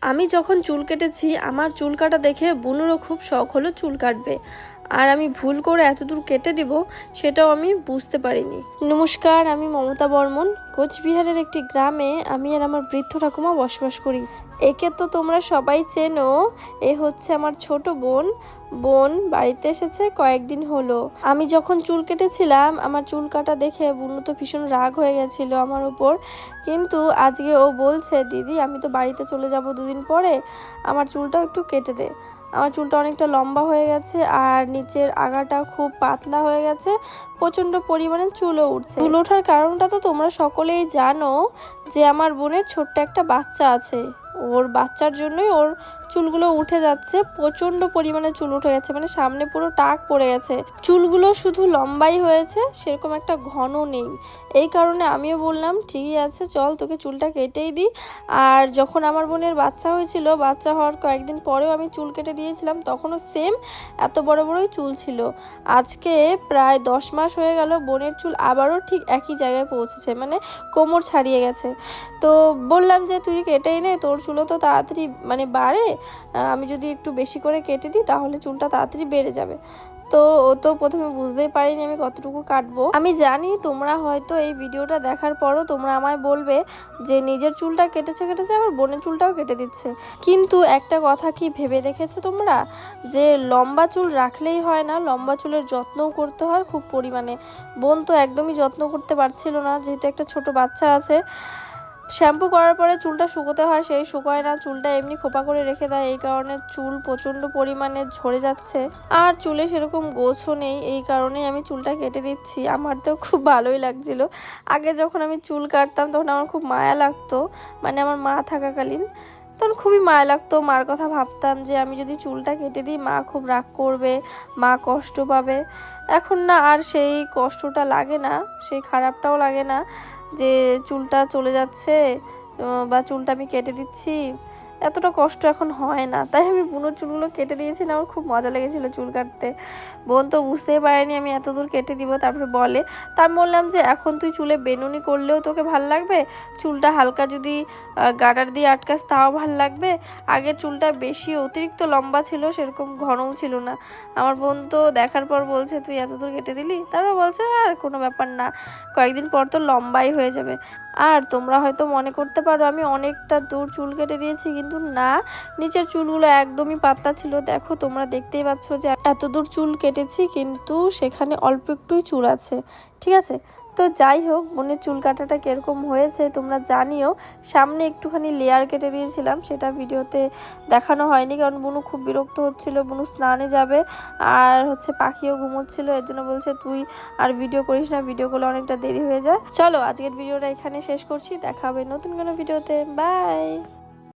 আমি যখন চুল কেটেছি আমার চুল কাটা দেখে বুনুরও খুব শখ হলো চুল কাটবে, আর আমি ভুল করে এতদূর কেটে দিব সেটাও আমি বুঝতে পারিনি। নমস্কার, আমি মমতা বর্মন। কোচবিহারের একটি গ্রামে আমি আর আমার বৃদ্ধ ঠাকুমা বসবাস করি। একে তো তোমরা সবাই চেনো, এ হচ্ছে আমার ছোট বোন। বোন বাড়িতে এসেছে কয়েকদিন হলো। আমি যখন চুল কেটেছিলাম আমার চুল কাটা দেখে বুনু তো ভীষণ রাগ হয়ে গেছিল আমার উপর, কিন্তু আজকে ও বলছে দিদি আমি তো বাড়িতে চলে যাব দুদিন পরে, আমার চুলটাও একটু কেটে দে। আমার চুলটা অনেকটা লম্বা হয়ে গেছে আর নিচের আগাটা খুব পাতলা হয়ে গেছে, প্রচন্ড পরিমাণে চুলও উঠছে। চুল ওঠার কারণটা তো তোমরা সকলেই জানো, যে আমার বোনের ছোট্ট একটা বাচ্চা আছে, ওর বাচ্চার জন্যই ওর চুলগুলো উঠে যাচ্ছে, প্রচন্ড পরিমাণে চুল উঠে গেছে, মানে সামনে পুরো টাক পড়ে গেছে। চুলগুলো শুধু লম্বাই হয়েছে, সেরকম একটা ঘন নেই। এই কারণে আমিও বললাম ঠিকই আছে, চল তোকে চুলটা কেটেই দিই। আর যখন আমার বোনের বাচ্চা হয়েছিল, বাচ্চা হওয়ার কয়েকদিন পরেও আমি চুল কেটে দিয়েছিলাম, তখনও সেম এত বড় বড়ই চুল ছিল। আজকে প্রায় 10 মাস হয়ে গেল, বোনের চুল আবারও ঠিক একই জায়গায় পৌঁছেছে, মানে কোমর ছাড়িয়ে গেছে। তো বললাম যে তুই কেটেই নে, তোর চুলও তো তাড়াতাড়ি মানে বাড়ে, আমি যদি একটু বেশি করে কেটে দিই তাহলে চুলটা তাড়াতাড়ি বেড়ে যাবে। তো ও তো প্রথমে বুঝতেই পারিনি আমি কতটুকু কাটবো। আমি জানি তোমরা হয়তো এই ভিডিওটা দেখার পরও তোমরা আমায় বলবে যে নিজের চুলটা কেটেছে আবার বোনের চুলটাও কেটে দিচ্ছে। কিন্তু একটা কথা কি ভেবে দেখেছো তোমরা, যে লম্বা চুল রাখলেই হয় না, লম্বা চুলের যত্নও করতে হয় খুব পরিমাণে। বোন তো একদমই যত্ন করতে পারছিল না, যেহেতু একটা ছোট বাচ্চা আছে। শ্যাম্পু করার পরে চুলটা শুকোতে হয়, সেই শুকোয় না, চুলটা এমনি খোপা করে রেখে দেয়, এই কারণে চুল প্রচণ্ড পরিমাণে ঝরে যাচ্ছে। আর চুলে সেরকম গোছও নেই, এই কারণেই আমি চুলটা কেটে দিচ্ছি। আমার তো খুব ভালোই লাগছিল। আগে যখন আমি চুল কাটতাম তখন আমার খুব মায়া লাগতো, মানে আমার মা থাকাকালীন তখন খুবই মায়া লাগতো। মার কথা ভাবতাম যে আমি যদি চুলটা কেটে দিই মা খুব রাগ করবে, মা কষ্ট পাবে। এখন না আর সেই কষ্টটা লাগে না, সেই খারাপটাও লাগে না যে চুলটা চলে যাচ্ছে বা চুলটা আমি কেটে দিচ্ছি, এতটা কষ্ট এখন হয় না। তাই আমি বুনোর চুলগুলো কেটে দিয়েছিলাম, আমার খুব মজা লেগেছিলো চুল কাটতে। বোন তো বুঝতেই পারেনি আমি এত দূর কেটে দিব, তারপরে বলে, তা আমি বললাম যে এখন তুই চুলে বেনুনি করলেও তোকে ভাল লাগবে, চুলটা হালকা যদি গার্ডার দিয়ে আটকাস তাও ভাল লাগবে। আগের চুলটা বেশি অতিরিক্ত লম্বা ছিল, সেরকম ঘনও ছিল না। আমার বোন তো দেখার পর বলছে তুই এত দূর কেটে দিলি, তারপর বলছে আর কোনো ব্যাপার না, কয়েকদিন পর তো লম্বাই হয়ে যাবে। আর তোমরা হয়তো মনে করতে পারো আমি অনেকটা দূর চুল কেটে দিয়েছি, কিন্তু না, নিচের চুলগুলো একদমই পাতলা ছিল। দেখো তোমরা দেখতেই পাচ্ছ যে এত দূর চুল কেটেছি, কিন্তু সেখানে অল্প একটুই চুল আছে, ঠিক আছে। তো যাই হোক, বোনের চুল কাটাটা কিরকম হয়েছে তোমরা জানিও। সামনে একটুখানি লেয়ার কেটে দিয়েছিলাম, সেটা ভিডিওতে দেখানো হয়নি, কারণ বুনু খুব বিরক্ত হচ্ছিল, বুনু স্নানে যাবে আর হচ্ছে পাখিও ঘুমোচ্ছিল, এর জন্য বলছে তুই আর ভিডিও করিস না, ভিডিও করলে অনেকটা দেরি হয়ে যায়। চলো আজকের ভিডিওটা এখানে শেষ করছি, দেখা হবে নতুন কোনো ভিডিওতে, বাই।